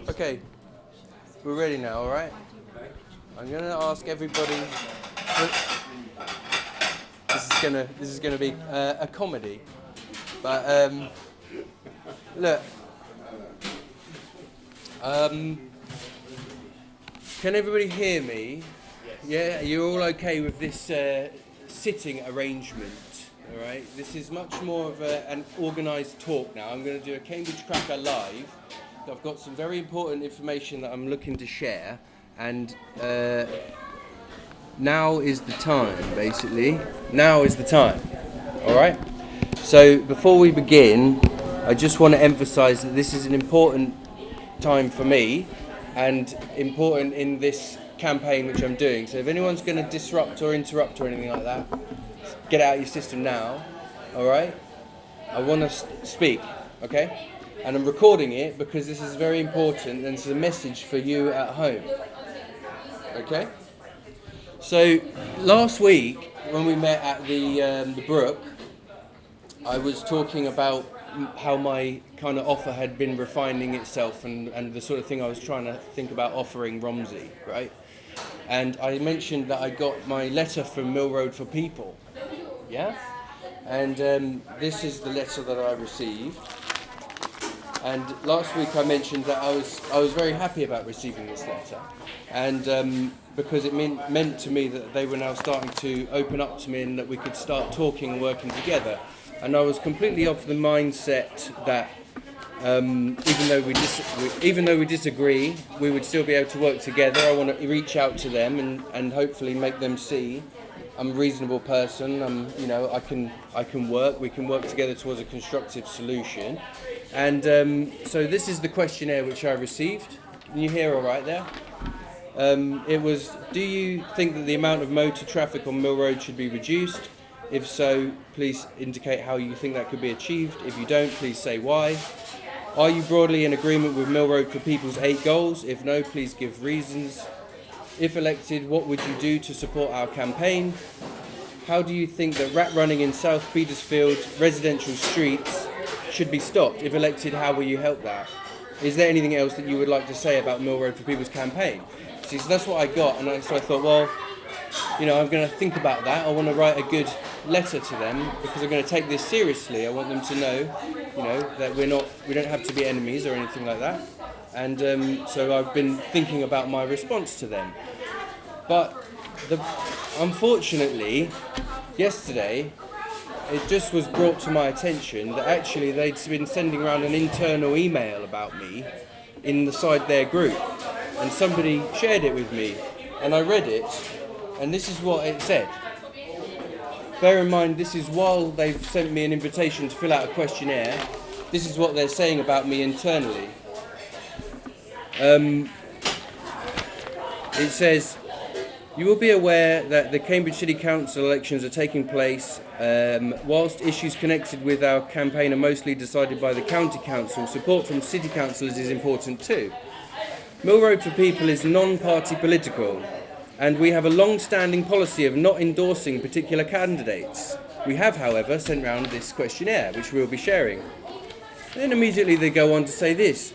Okay, we're ready now, all right? I'm going to ask everybody. This is gonna be a comedy, but look. Can everybody hear me? Yeah, you're all okay with this sitting arrangement, all right? This is much more of an organised talk now. I'm going to do a Cambridge Cracker live. I've got some very important information that I'm looking to share, and now is the time, basically. Now is the time, all right? So before we begin, I just want to emphasise that this is an important time for me and important in this campaign which I'm doing. So if anyone's going to disrupt or interrupt or anything like that, get out of your system now, all right? I want to speak, okay? And I'm recording it because this is very important and it's a message for you at home, okay? So last week when we met at the Brook, I was talking about how my kind of offer had been refining itself and the sort of thing I was trying to think about offering Romsey, right? And I mentioned that I got my letter from Mill Road for People, yeah? And this is the letter that I received. And last week I mentioned that I was very happy about receiving this letter, and because it meant to me that they were now starting to open up to me and that we could start talking and working together. And I was completely of the mindset that even though we disagree, we would still be able to work together. I want to reach out to them and hopefully make them see I'm a reasonable person. I can work. We can work together towards a constructive solution. And so this is the questionnaire which I received. Can you hear all right there? It was, do you think that the amount of motor traffic on Mill Road should be reduced? If so, please indicate how you think that could be achieved. If you don't, please say why. Are you broadly in agreement with Mill Road for People's 8 goals? If no, please give reasons. If elected, what would you do to support our campaign? How do you think that rat running in South Petersfield residential streets should be stopped? If elected, how will you help that? Is there anything else that you would like to say about Mill Road for People's campaign? See, so that's what I got, and so I thought, well, I'm going to think about that. I want to write a good letter to them because I'm going to take this seriously. I want them to know, that we don't have to be enemies or anything like that. And so I've been thinking about my response to them. But unfortunately, yesterday, it just was brought to my attention that actually they'd been sending around an internal email about me inside their group. And somebody shared it with me. And I read it. And this is what it said. Bear in mind, this is while they've sent me an invitation to fill out a questionnaire. This is what they're saying about me internally. It says, you will be aware that the Cambridge City Council elections are taking place. Whilst issues connected with our campaign are mostly decided by the County Council, support from City Councillors is important too. Mill Road for People is non-party political. And we have a long-standing policy of not endorsing particular candidates. We have, however, sent round this questionnaire, which we'll be sharing. Then immediately they go on to say this.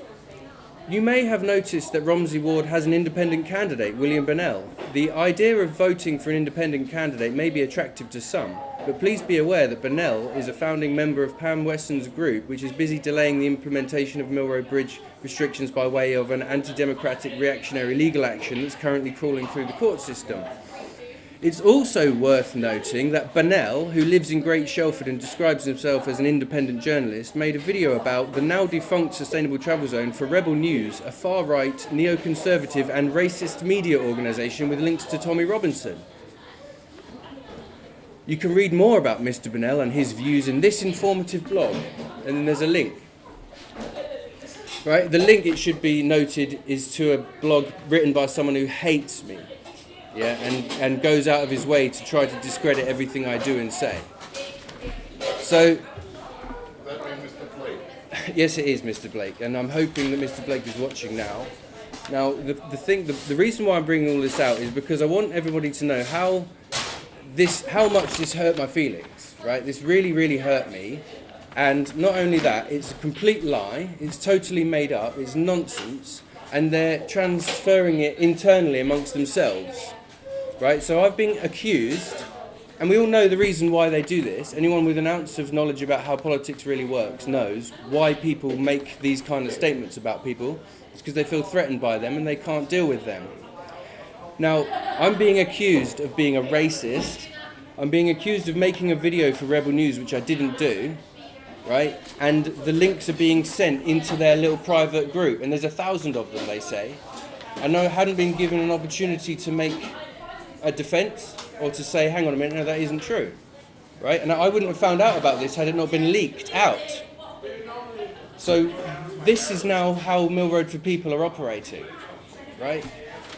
You may have noticed that Romsey Ward has an independent candidate, William Bennell. The idea of voting for an independent candidate may be attractive to some, but please be aware that Bennell is a founding member of Pam Wesson's group, which is busy delaying the implementation of Mill Road Bridge restrictions by way of an anti-democratic reactionary legal action that's currently crawling through the court system. It's also worth noting that Bennell, who lives in Great Shelford and describes himself as an independent journalist, made a video about the now-defunct Sustainable Travel Zone for Rebel News, a far-right, neoconservative and racist media organisation with links to Tommy Robinson. You can read more about Mr. Bennell and his views in this informative blog, and then there's a link. Right, the link, it should be noted, is to a blog written by someone who hates me, and goes out of his way to try to discredit everything I do and say. So, That mean Mr. Blake? Yes, it is Mr. Blake, and I'm hoping that Mr. Blake is watching now. Now, the reason why I'm bringing all this out is because I want everybody to know how much this hurt my feelings. Right, this really, really hurt me. And not only that, it's a complete lie, it's totally made up, it's nonsense, and they're transferring it internally amongst themselves, right? So I've been accused, and we all know the reason why they do this. Anyone with an ounce of knowledge about how politics really works knows why people make these kind of statements about people. It's because they feel threatened by them and they can't deal with them. Now, I'm being accused of being a racist. I'm being accused of making a video for Rebel News, which I didn't do, right? And the links are being sent into their little private group, and there's 1,000 of them, they say. And I hadn't been given an opportunity to make a defence or to say, hang on a minute, no, that isn't true, right? And I wouldn't have found out about this had it not been leaked out. So this is now how Mill Road for People are operating, right?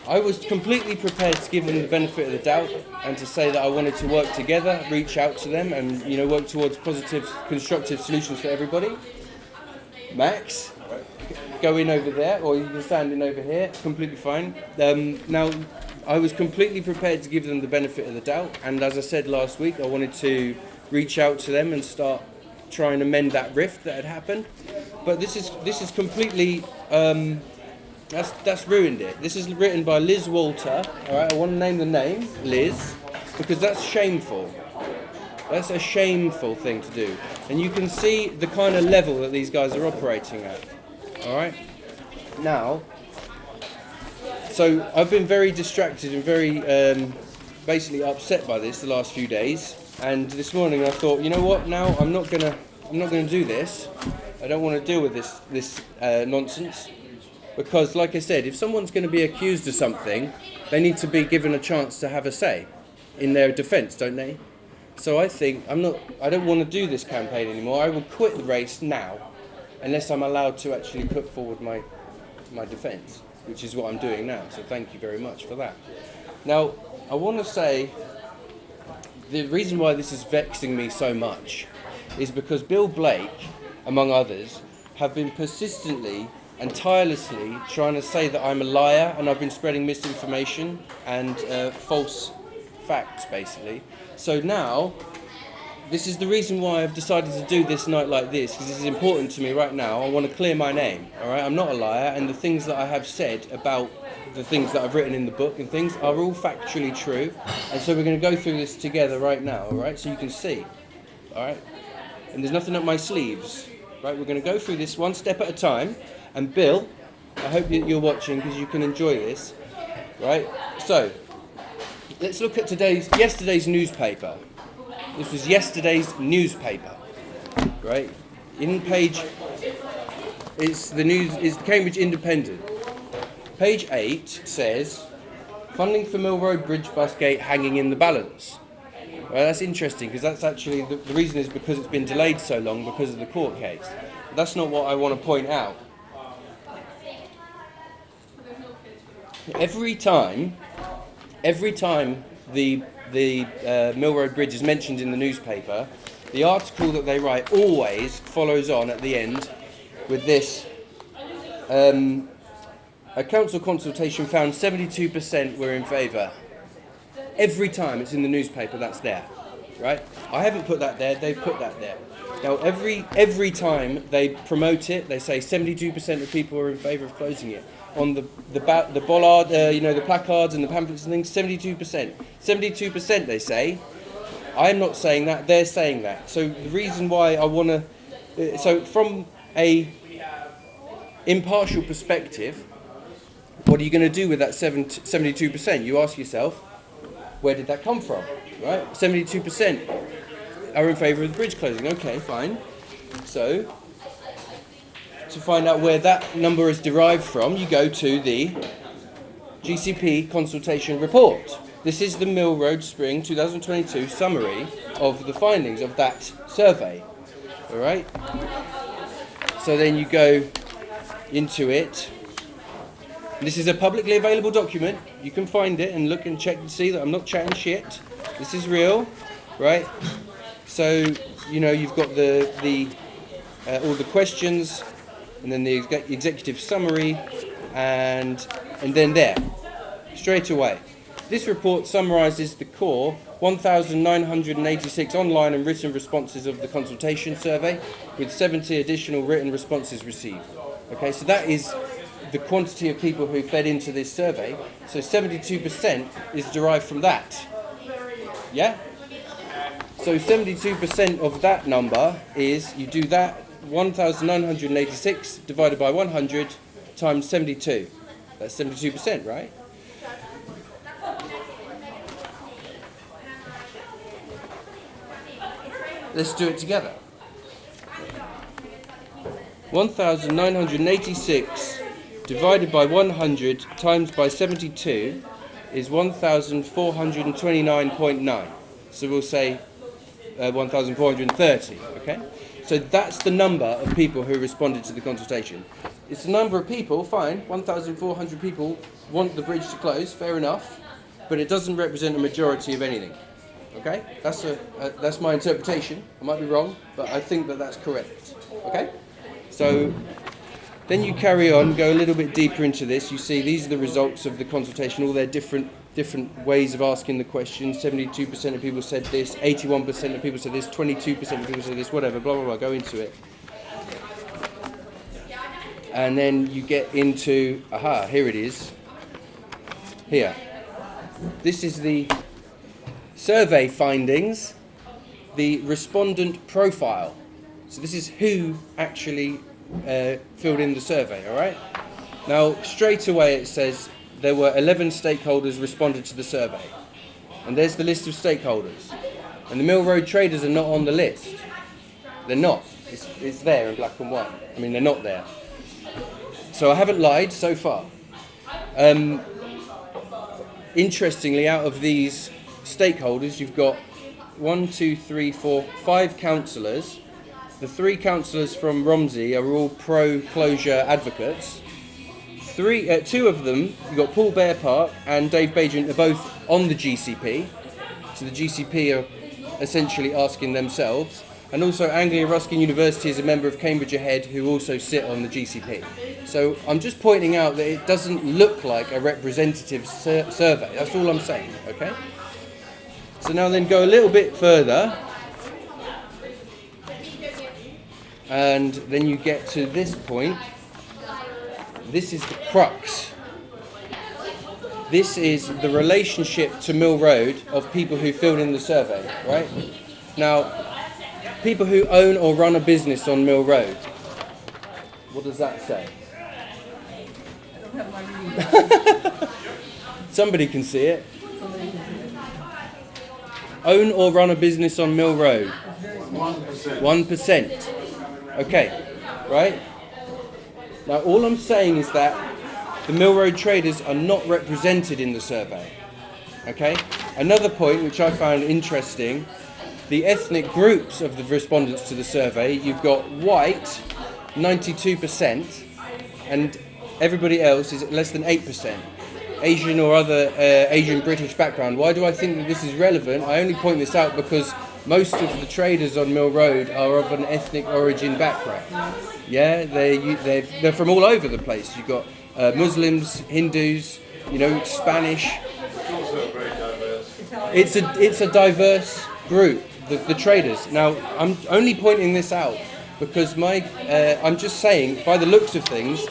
I was completely prepared to give them the benefit of the doubt and to say that I wanted to work together, reach out to them, and work towards positive, constructive solutions for everybody. Max, go in over there, or you can stand in over here. Completely fine. Now, I was completely prepared to give them the benefit of the doubt, and as I said last week, I wanted to reach out to them and start trying to mend that rift that had happened. But this is completely. That's ruined it. This is written by Liz Walter. All right, I want to name the name, Liz, because that's shameful. That's a shameful thing to do. And you can see the kind of level that these guys are operating at. All right? Now, so I've been very distracted and very basically upset by this the last few days. And this morning I thought, you know what? Now I'm not gonna do this. I don't want to deal with this nonsense. Because, like I said, if someone's going to be accused of something, they need to be given a chance to have a say in their defence, don't they? So I think I don't want to do this campaign anymore. I will quit the race now, unless I'm allowed to actually put forward my defence, which is what I'm doing now. So thank you very much for that. Now, I want to say the reason why this is vexing me so much is because Bill Blake, among others, have been persistently and tirelessly trying to say that I'm a liar and I've been spreading misinformation and false facts, basically. So now, this is the reason why I've decided to do this night like this, because this is important to me right now. I want to clear my name, all right? I'm not a liar, and the things that I have said about the things that I've written in the book and things are all factually true. And so we're going to go through this together right now, all right? So you can see, all right? And there's nothing up my sleeves, right? We're going to go through this one step at a time. And Bill, I hope you're watching because you can enjoy this, right? So, let's look at yesterday's newspaper. This was yesterday's newspaper, right? In page, it's the Cambridge Independent. Page 8 says, funding for Mill Road Bridge bus gate hanging in the balance. Well, that's interesting because that's actually, the reason is because it's been delayed so long because of the court case. But that's not what I want to point out. Every time the Mill Road Bridge is mentioned in the newspaper, the article that they write always follows on at the end with this. A council consultation found 72% were in favour. Every time it's in the newspaper, that's there, right? I haven't put that there, they've put that there. Now, every time they promote it, they say 72% of people are in favour of closing it. On the bollard, the placards and the pamphlets and things, 72%. 72% they say. I'm not saying that, they're saying that. So the reason why I want to... So from a impartial perspective, what are you going to do with that 72%? You ask yourself, where did that come from? Right? 72% are in favour of the bridge closing. Okay, fine. So... to find out where that number is derived from, you go to the GCP consultation report. This is the Mill Road Spring 2022 summary of the findings of that survey. All right? So then you go into it. This is a publicly available document. You can find it and look and check to see that I'm not chatting shit. This is real, right? So, you've got the all the questions, and then the executive summary, and then there, straight away. This report summarises the core 1,986 online and written responses of the consultation survey, with 70 additional written responses received. Okay, so that is the quantity of people who fed into this survey. So 72% is derived from that. Yeah? So 72% of that number is, you do that 1,986 divided by 100 times 72. That's 72%, right? Let's do it together. 1,986 divided by 100 times by 72 is 1,429.9. So we'll say 1,430, okay? So that's the number of people who responded to the consultation. It's the number of people, fine, 1,400 people want the bridge to close, fair enough, but it doesn't represent a majority of anything, okay? That's my interpretation. I might be wrong, but I think that that's correct, okay? So then you carry on, go a little bit deeper into this. You see these are the results of the consultation, all their different ways of asking the question. 72% of people said this, 81% of people said this, 22% of people said this, whatever, blah, blah, blah, go into it. And then you get into, here it is. Here. This is the survey findings, the respondent profile. So this is who actually filled in the survey, all right? Now, straight away it says there were 11 stakeholders responded to the survey. And there's the list of stakeholders. And the Mill Road traders are not on the list. They're not. It's there in black and white. I mean, they're not there. So I haven't lied so far. Interestingly, out of these stakeholders, you've got 5 councillors. The 3 councillors from Romsey are all pro-closure advocates. 2 of them, you've got Paul Bearpark and Dave Bagent, are both on the GCP. So the GCP are essentially asking themselves. And also Anglia Ruskin University is a member of Cambridge Ahead who also sit on the GCP. So I'm just pointing out that it doesn't look like a representative survey. That's all I'm saying, okay? So now then go a little bit further. And then you get to this point. This is the crux. This is the relationship to Mill Road of people who filled in the survey, right? Now, people who own or run a business on Mill Road. What does that say? I don't have my reading. Somebody can see it. Own or run a business on Mill Road. 1%. 1%. Okay, right? Now all I'm saying is that the Mill Road traders are not represented in the survey. Okay? Another point which I found interesting, the ethnic groups of the respondents to the survey, you've got white, 92%, and everybody else is less than 8%. Asian or other Asian British background. Why do I think that this is relevant? I only point this out because most of the traders on Mill Road are of an ethnic origin background. Yeah, they're from all over the place. You've got Muslims, Hindus, Spanish. It's also very diverse. It's a diverse group, the traders. Now, I'm only pointing this out because I'm just saying, by the looks of things,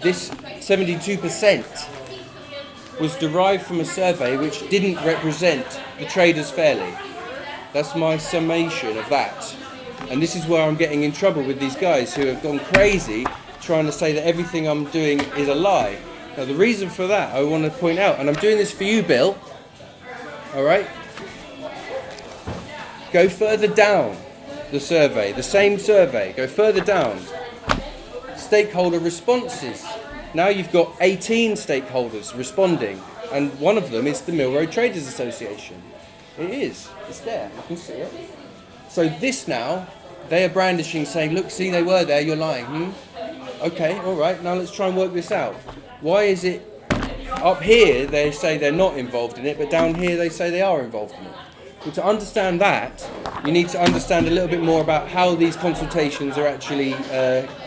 this 72% was derived from a survey which didn't represent the traders fairly. That's my summation of that. And this is where I'm getting in trouble with these guys who have gone crazy trying to say that everything I'm doing is a lie. Now the reason for that I want to point out, and I'm doing this for you, Bill, alright? Go further down the survey, the same survey, go further down. Stakeholder responses. Now you've got 18 stakeholders responding, and one of them is the Mill Road Traders Association. It is. It's there. You can see it. So this now, they are brandishing, saying, look, see, they were there, you're lying. Okay, all right, now let's try and work this out. Why is it up here they say they're not involved in it, but down here they say they are involved in it? Well, to understand that, you need to understand a little bit more about how these consultations are actually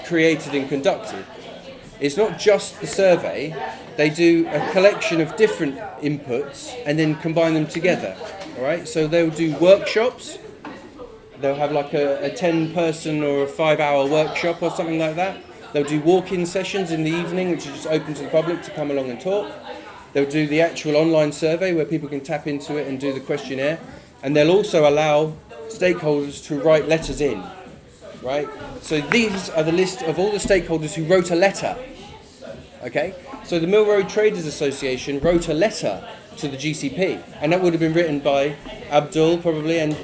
created and conducted. it's not just the survey. They do a collection of different inputs and then combine them together. All right. So they'll do workshops. They'll have like a 10-person or a 5-hour workshop or something like that. They'll do walk-in sessions in the evening, which are just open to the public to come along and talk. They'll do the actual online survey where people can tap into it and do the questionnaire. And they'll also allow stakeholders to write letters in, right? So these are the list of all the stakeholders who wrote a letter, okay? So the Mill Road Traders Association wrote a letter to the GCP, and that would have been written by Abdul probably and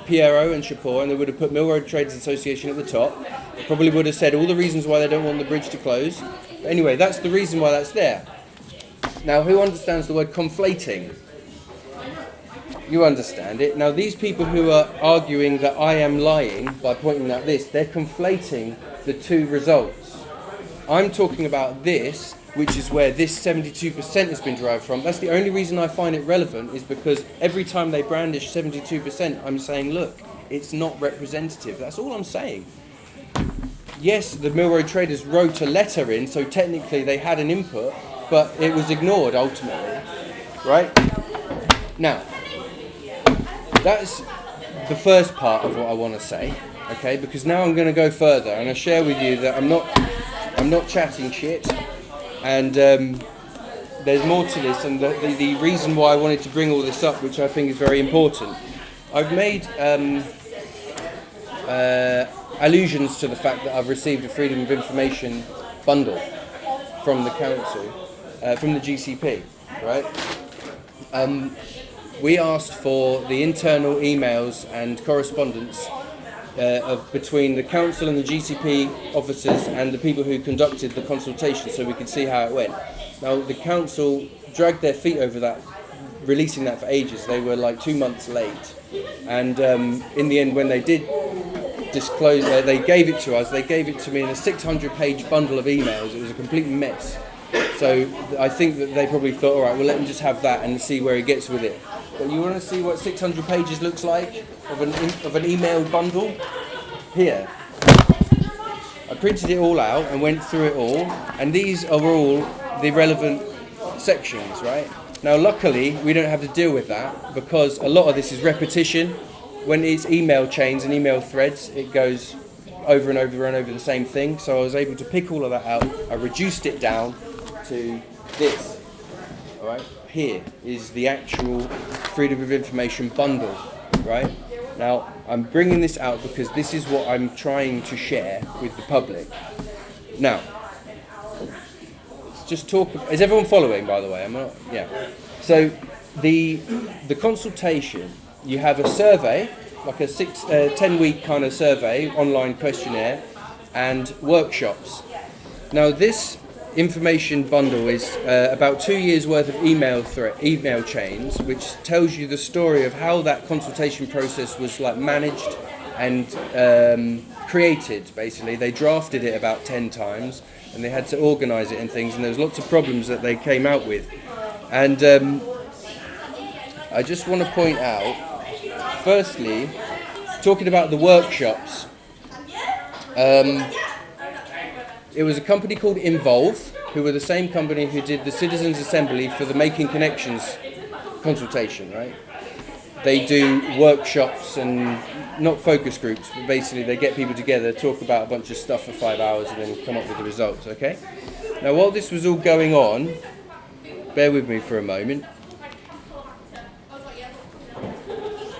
Piero and Shapur, and they would have put Mill Road Traders Association at the top. Probably would have said all the reasons why they don't want the bridge to close. But anyway, that's the reason why that's there. Now, who understands the word conflating? You understand it. Now, these people who are arguing that I am lying by pointing at this, they're conflating the two results. I'm talking about this, which is where this 72% has been derived from. That's the only reason I find it relevant, is because every time they brandish 72%, I'm saying, look, it's not representative. That's all I'm saying. Yes, the Mill Road Traders wrote a letter in, so technically they had an input, but it was ignored ultimately, right? Now, that's the first part of what I want to say, okay? Because now I'm going to go further and I share with you that I'm not chatting shit, and there's more to this. And the reason why I wanted to bring all this up, which I think is very important, I've made allusions to the fact that I've received a Freedom of Information bundle from the council, from the GCP, right? We asked for the internal emails and correspondence between the council and the GCP officers and the people who conducted the consultation, so we could see how it went. Now, the council dragged their feet over that, releasing that for ages. They were like 2 months late, and in the end, when they did disclose, they gave it to us. They gave it to me in a 600-page bundle of emails. It was a complete mess. So I think that they probably thought, all right, well, let him just have that and see where he gets with it. But you want to see what 600 pages looks like of an emailed bundle? Here. I printed it all out and went through it all, and these are all the relevant sections, right? Now, luckily, we don't have to deal with that, because a lot of this is repetition. When it's email chains and email threads, it goes over and over and over the same thing. So I was able to pick all of that out. I reduced it down to this. All right, here is the actual Freedom of Information bundle, right? Now, I'm bringing this out because this is what I'm trying to share with the public. Now, let's just talk. Is everyone following, by the way? I'm not. Yeah. So the consultation, you have a survey, like a 10-week kind of survey, online questionnaire, and workshops. Now, this information bundle is about 2 years worth of email chains, which tells you the story of how that consultation process was like managed and created. Basically, they drafted it about 10 times, and they had to organise it and things. And there was lots of problems that they came out with. And I just want to point out, firstly, talking about the workshops. It was a company called Involve, who were the same company who did the Citizens Assembly for the Making Connections consultation, right? They do workshops and not focus groups, but basically they get people together, talk about a bunch of stuff for 5 hours and then come up with the results, okay? Now, while this was all going on, bear with me for a moment.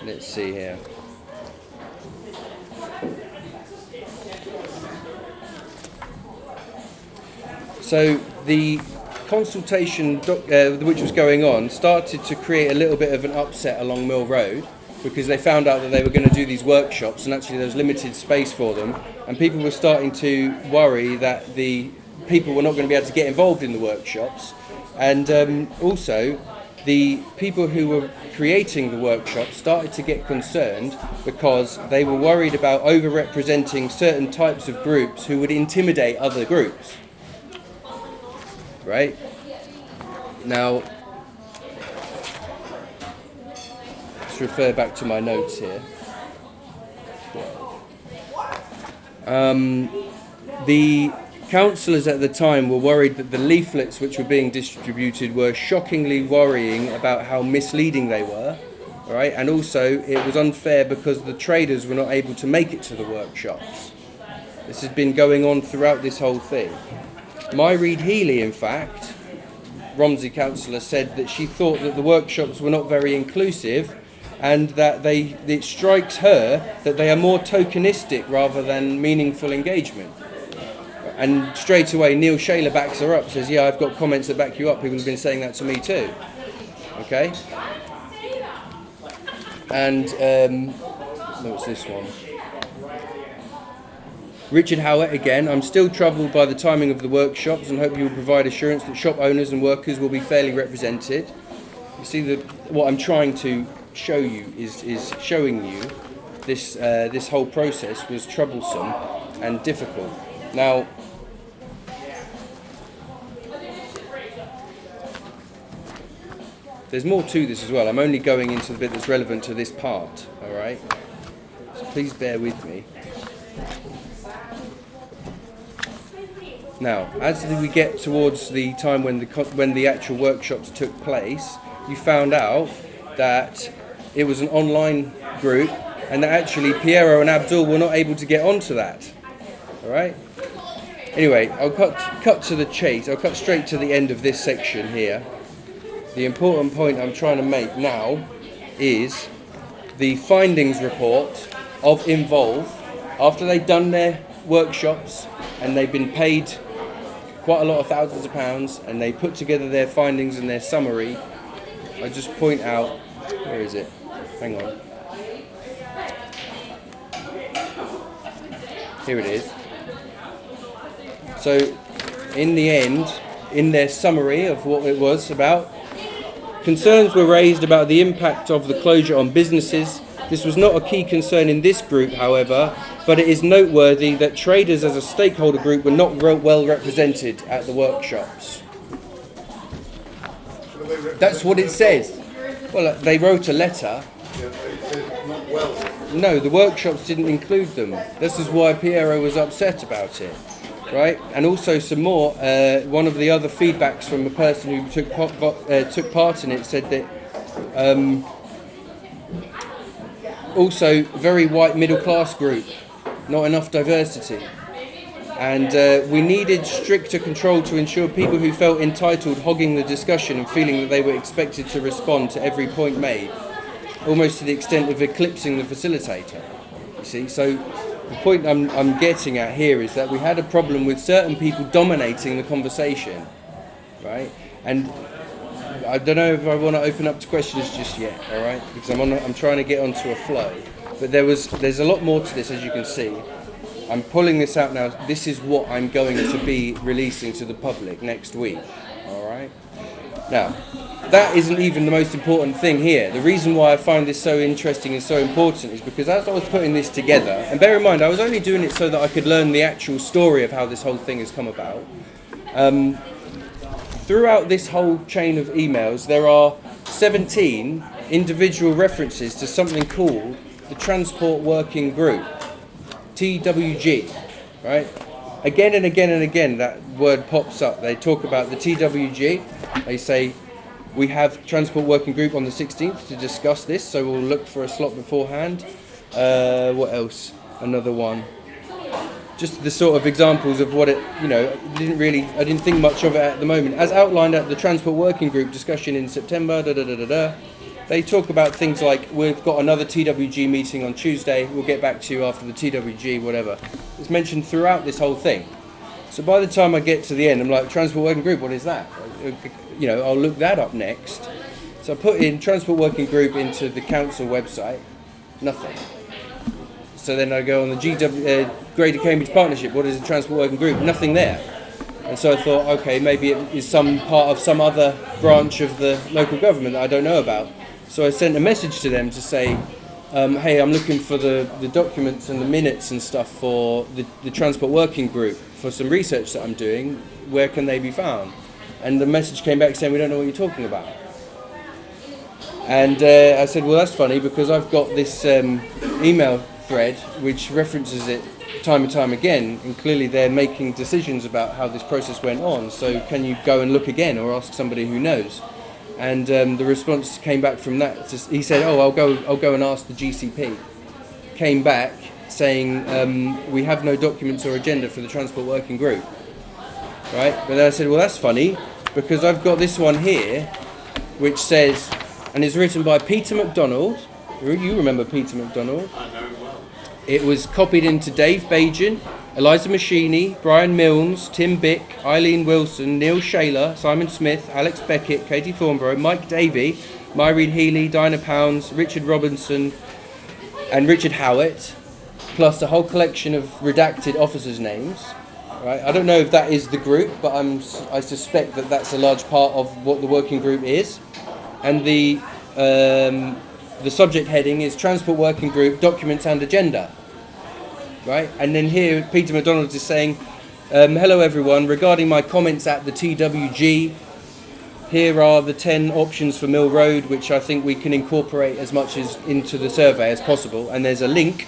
Let's see here. So the consultation which was going on started to create a little bit of an upset along Mill Road, because they found out that they were going to do these workshops and actually there was limited space for them, and people were starting to worry that the people were not going to be able to get involved in the workshops, and also the people who were creating the workshops started to get concerned because they were worried about over-representing certain types of groups who would intimidate other groups. Right? Now, let's refer back to my notes here. The councillors at the time were worried that the leaflets which were being distributed were shockingly worrying about how misleading they were, right? And also it was unfair because the traders were not able to make it to the workshops. This has been going on throughout this whole thing. Reed Healy, in fact, Romsey councillor, said that she thought that the workshops were not very inclusive, and that it strikes her that they are more tokenistic rather than meaningful engagement. And straight away Neil Shaler backs her up, says, yeah, I've got comments that back you up, people have been saying that to me too. Okay? And what's this one? Richard Howard again, I'm still troubled by the timing of the workshops and hope you will provide assurance that shop owners and workers will be fairly represented. You see, what I'm trying to show you is showing you this whole process was troublesome and difficult. Now, there's more to this as well. I'm only going into the bit that's relevant to this part, all right? So please bear with me. Now, as we get towards the time when the actual workshops took place, you found out that it was an online group, and that actually Piero and Abdul were not able to get onto that. All right. Anyway, I'll cut to the chase. I'll cut straight to the end of this section here. The important point I'm trying to make now is the findings report of Involve after they'd done their workshops and they've been paid quite a lot of thousands of pounds, and they put together their findings and their summary. I just point out, where is it? Hang on. Here it is. So, in the end, in their summary of what it was about, concerns were raised about the impact of the closure on businesses. This was not a key concern in this group, however, but it is noteworthy that traders as a stakeholder group were not well represented at the workshops. That's what it says. Well, they wrote a letter. No, the workshops didn't include them. This is why Piero was upset about it, right? And also some more, one of the other feedbacks from a person who took part in it said that also very white middle class group, not enough diversity. And we needed stricter control to ensure people who felt entitled hogging the discussion and feeling that they were expected to respond to every point made, almost to the extent of eclipsing the facilitator. You see, so the point I'm getting at here is that we had a problem with certain people dominating the conversation, right? And I don't know if I want to open up to questions just yet, all right? Because I'm trying to get onto a flow. But there's a lot more to this, as you can see. I'm pulling this out now. This is what I'm going to be releasing to the public next week, all right? Now, that isn't even the most important thing here. The reason why I find this so interesting and so important is because as I was putting this together, and bear in mind, I was only doing it so that I could learn the actual story of how this whole thing has come about. Throughout this whole chain of emails, there are 17 individual references to something called the Transport Working Group, TWG, right? Again and again and again, that word pops up. They talk about the TWG. They say, we have Transport Working Group on the 16th to discuss this, so we'll look for a slot beforehand. What else? Another one. Just the sort of examples of what it, I didn't think much of it at the moment. As outlined at the Transport Working Group discussion in September, they talk about things like, we've got another TWG meeting on Tuesday, we'll get back to you after the TWG, whatever. It's mentioned throughout this whole thing. So by the time I get to the end, I'm like, Transport Working Group, what is that? I'll look that up next. So I put in Transport Working Group into the council website, nothing. So then I go on the Greater Cambridge Partnership, what is a Transport Working Group? Nothing there. And so I thought, okay, maybe it is some part of some other branch of the local government that I don't know about. So I sent a message to them to say, hey, I'm looking for the documents and the minutes and stuff for the Transport Working Group for some research that I'm doing. Where can they be found? And the message came back saying, we don't know what you're talking about. And I said, well, that's funny because I've got this email thread which references it time and time again, and clearly they're making decisions about how this process went on. So can you go and look again, or ask somebody who knows? And the response came back from that. He said, "Oh, I'll go and ask the GCP." Came back saying, "We have no documents or agenda for the Transport Working Group." Right? But then I said, "Well, that's funny, because I've got this one here, which says, and it's written by Peter MacDonald." You remember Peter MacDonald? I know well. It was copied into Dave Bajan, Eliza Machini, Brian Milnes, Tim Bick, Eileen Wilson, Neil Shaler, Simon Smith, Alex Beckett, Katie Thornborough, Mike Davey, Myreed Healy, Dinah Pounds, Richard Robinson, and Richard Howitt, plus a whole collection of redacted officers' names. Right? I don't know if that is the group, but I suspect that that's a large part of what the working group is. And the subject heading is Transport Working Group Documents and Agenda. Right? And then here Peter MacDonald is saying, "Hello everyone, regarding my comments at the TWG, here are the 10 options for Mill Road, which I think we can incorporate as much as into the survey as possible." And there's a link,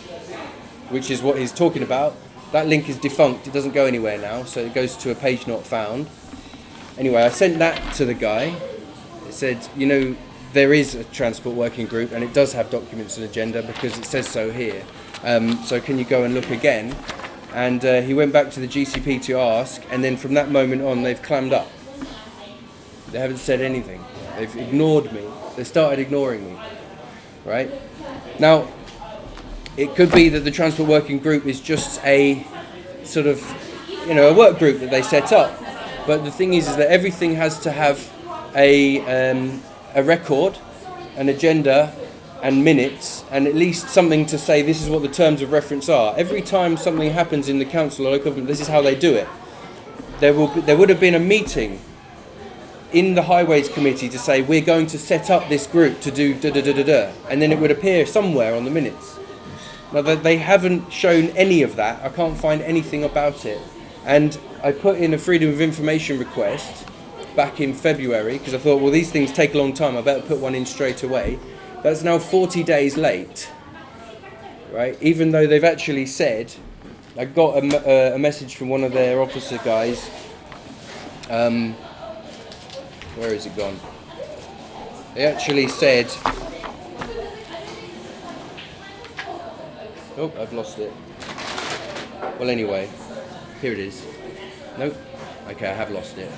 which is what he's talking about. That link is defunct, it doesn't go anywhere now, so it goes to a page not found. Anyway, I sent that to the guy. It said, there is a Transport Working Group, and it does have documents and agenda because it says so here. So can you go and look again? And he went back to the GCP to ask, and then from that moment on, they've clammed up. They haven't said anything. They've ignored me. They started ignoring me. Right? Now, it could be that the Transport Working Group is just a sort of, a work group that they set up. But the thing is that everything has to have a record, an agenda, and minutes, and at least something to say this is what the terms of reference are. Every time something happens in the council or local government, this is how they do it. There would have been a meeting in the Highways Committee to say we're going to set up this group to do da-da-da-da-da, and then it would appear somewhere on the minutes. Now, they haven't shown any of that. I can't find anything about it. And I put in a Freedom of Information request back in February because I thought, well, these things take a long time. I better put one in straight away. That's now 40 days late, right? Even though they've actually said, I got a message from one of their officer guys. Where is it gone? They actually said, oh, I've lost it. Well, anyway, here it is. Nope. Okay, I have lost it.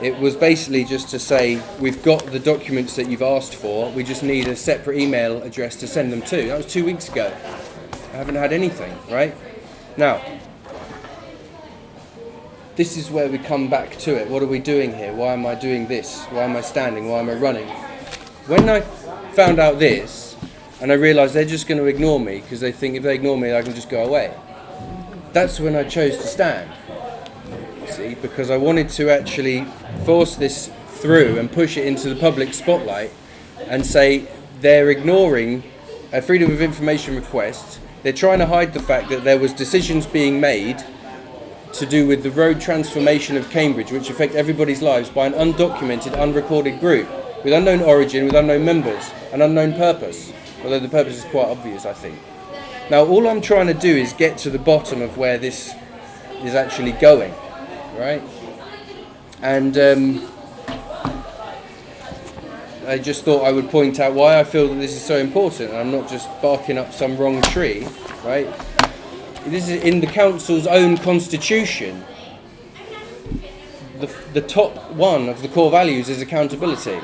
It was basically just to say, we've got the documents that you've asked for, we just need a separate email address to send them to. That was 2 weeks ago. I haven't had anything, right? Now, this is where we come back to it. What are we doing here? Why am I doing this? Why am I standing? Why am I running? When I found out this, and I realised they're just going to ignore me, because they think if they ignore me, I can just go away. That's when I chose to stand. See, because I wanted to actually force this through and push it into the public spotlight and say they're ignoring a Freedom of Information request. They're trying to hide the fact that there was decisions being made to do with the road transformation of Cambridge, which affect everybody's lives by an undocumented, unrecorded group with unknown origin, with unknown members, and unknown purpose. Although the purpose is quite obvious, I think. Now, all I'm trying to do is get to the bottom of where this is actually going, right? And I just thought I would point out why I feel that this is so important. I'm not just barking up some wrong tree, right? This is in the council's own constitution. The top one of the core values is accountability.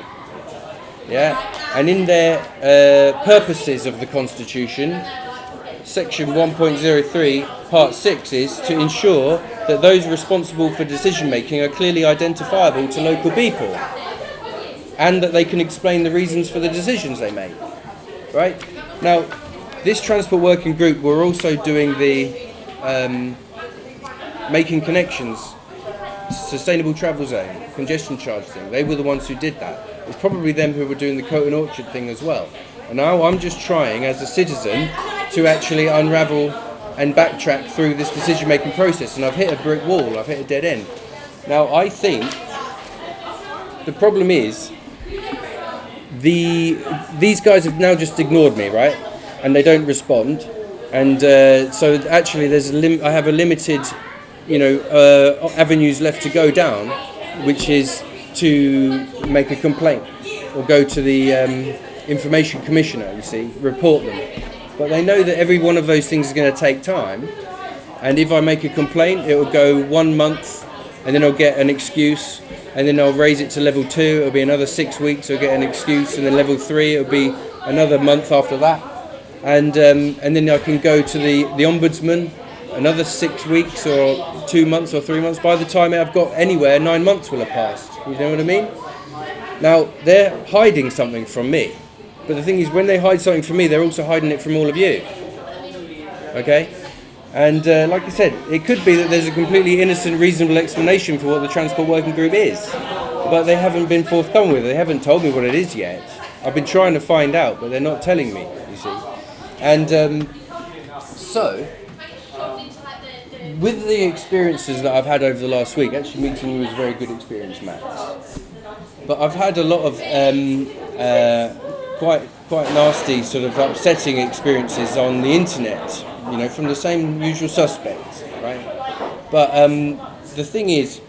Yeah, and in their purposes of the constitution, section 1.03 part 6 is to ensure that those responsible for decision making are clearly identifiable to local people and that they can explain the reasons for the decisions they make. Right? Now, this Transport Working Group were also doing the making connections, sustainable travel zone, congestion charge thing. They were the ones who did that. It's probably them who were doing the Coat and Orchard thing as well. And now I'm just trying, as a citizen, to actually unravel and backtrack through this decision-making process. And I've hit a brick wall. I've hit a dead end. Now, I think the problem is these guys have now just ignored me, right? And they don't respond. And so actually I have a limited, avenues left to go down, which is to make a complaint or go to the information commissioner, you see, report them. But they know that every one of those things is going to take time, and if I make a complaint, it will go 1 month, and then I'll get an excuse, and then I'll raise it to level 2, it'll be another 6 weeks, I'll get an excuse, and then level 3, it'll be another month after that, and then I can go to the ombudsman, another 6 weeks or 2 months or 3 months. By the time I've got anywhere, 9 months will have passed. You know what I mean? Now, they're hiding something from me. But the thing is, when they hide something from me, they're also hiding it from all of you. Okay? And like I said, it could be that there's a completely innocent, reasonable explanation for what the Transport Working Group is. But they haven't been forthcoming with it. They haven't told me what it is yet. I've been trying to find out, but they're not telling me, you see. And so, with the experiences that I've had over the last week, actually meeting you was a very good experience, Matt. But I've had a lot of quite nasty, sort of upsetting experiences on the internet, from the same usual suspects, right? But the thing is,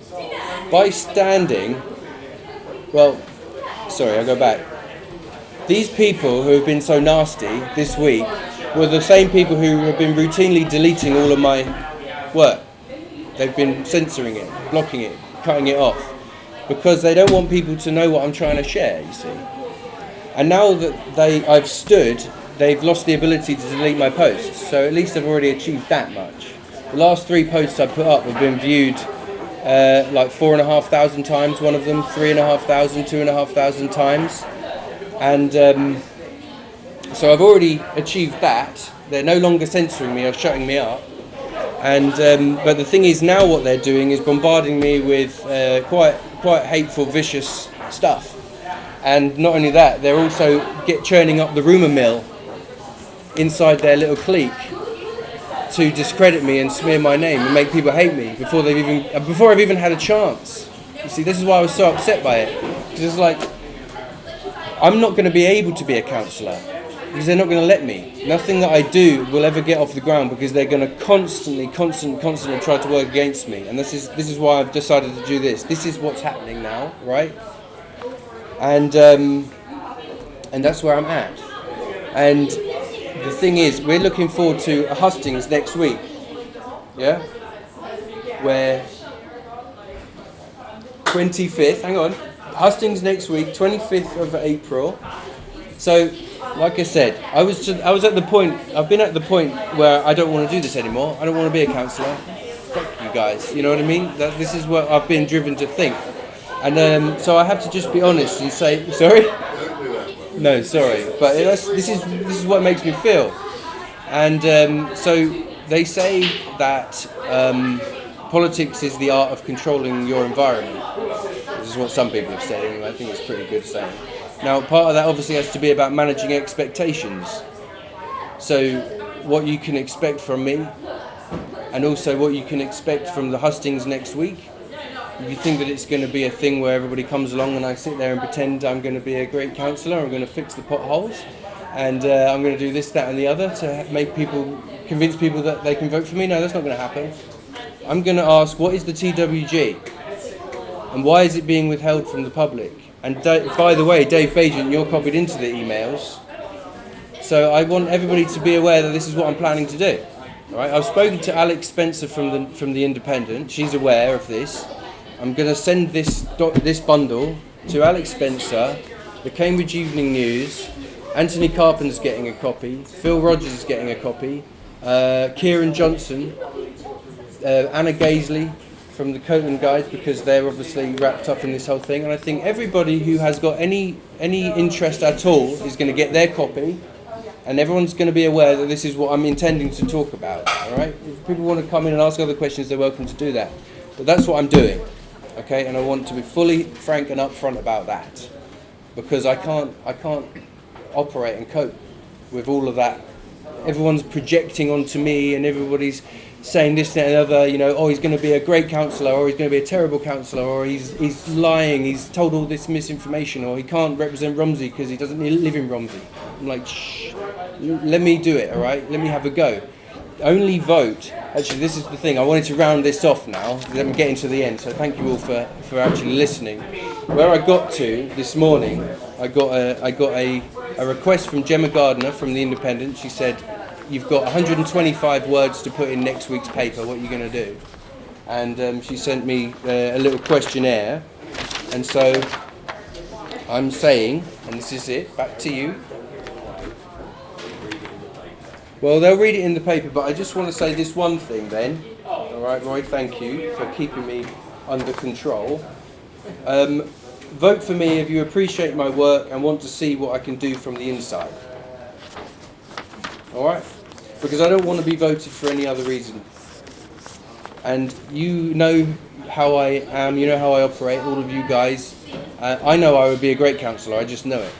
by standing, I'll go back. These people who have been so nasty this week were the same people who have been routinely deleting all of my work. They've been censoring it, blocking it, cutting it off, because they don't want people to know what I'm trying to share, you see. And now that I've stood, they've lost the ability to delete my posts, so at least I've already achieved that much. The last 3 posts I put up have been viewed like 4,500 times, one of them, 3,500, 2,500 times. And so I've already achieved that. They're no longer censoring me or shutting me up. And but the thing is, now what they're doing is bombarding me with quite hateful, vicious stuff. And not only that, they're also churning up the rumour mill inside their little clique to discredit me and smear my name and make people hate me before I've even had a chance. You see, this is why I was so upset by it. Because it's like, I'm not going to be able to be a counsellor because they're not going to let me. Nothing that I do will ever get off the ground because they're going to constantly try to work against me. And this is why I've decided to do this. This is what's happening now, right? And that's where I'm at. And the thing is, we're looking forward to a hustings next week. Yeah? Where 25th, hang on. Hustings next week, 25th of April. So, like I said, I was at the point, I've been at the point where I don't want to do this anymore. I don't want to be a counsellor. Fuck you guys, you know what I mean? This is what I've been driven to think. And so I have to just be honest and say, sorry? No, sorry. But this is what makes me feel. And so they say that politics is the art of controlling your environment. This is what some people have said anyway. I think it's pretty good saying. Now, part of that obviously has to be about managing expectations. So, what you can expect from me, and also what you can expect from the hustings next week. If you think that it's going to be a thing where everybody comes along and I sit there and pretend I'm going to be a great counsellor, I'm going to fix the potholes, and I'm going to do this, that, and the other to convince people that they can vote for me, no, that's not going to happen. I'm going to ask, what is the TWG? And why is it being withheld from the public? And by the way, Dave Bajent, you're copied into the emails. So I want everybody to be aware that this is what I'm planning to do. All right? I've spoken to Alex Spencer from the Independent. She's aware of this. I'm going to send this bundle to Alex Spencer, the Cambridge Evening News. Anthony Carpenter's getting a copy. Phil Rogers is getting a copy. Kieran Johnson, Anna Gaisley from the Coatman guys, because they're obviously wrapped up in this whole thing. And I think everybody who has got any interest at all is going to get their copy, and everyone's going to be aware that this is what I'm intending to talk about. All right? If people want to come in and ask other questions, they're welcome to do that. But that's what I'm doing, okay? And I want to be fully frank and upfront about that, because I can't operate and cope with all of that. Everyone's projecting onto me, and everybody's saying this, that, and the other, he's going to be a great counsellor, or he's going to be a terrible counsellor, or he's lying, he's told all this misinformation, or he can't represent Romsey because he doesn't live in Romsey. I'm like, shh, let me do it, all right? Let me have a go. only vote. Actually, this is the thing. I wanted to round this off now. I'm getting to the end, so thank you all for actually listening. Where I got to this morning, I got a request from Gemma Gardner from The Independent. She said, "You've got 125 words to put in next week's paper. What are you going to do?" And she sent me a little questionnaire, and so I'm saying, and this is it. Back to you. Well, they'll read it in the paper, but I just want to say this one thing then. All right, Roy, thank you for keeping me under control. Vote for me if you appreciate my work and want to see what I can do from the inside. All right? Because I don't want to be voted for any other reason. And you know how I am, you know how I operate, all of you guys. I know I would be a great counsellor, I just know it.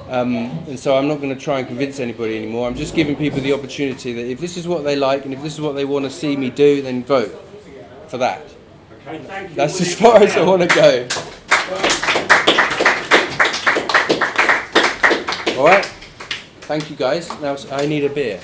And so I'm not going to try and convince anybody anymore. I'm just giving people the opportunity that if this is what they like and if this is what they want to see me do, then vote for that. Okay, thank you. That's as far as I want to go. All right. Thank you, guys. Now I need a beer.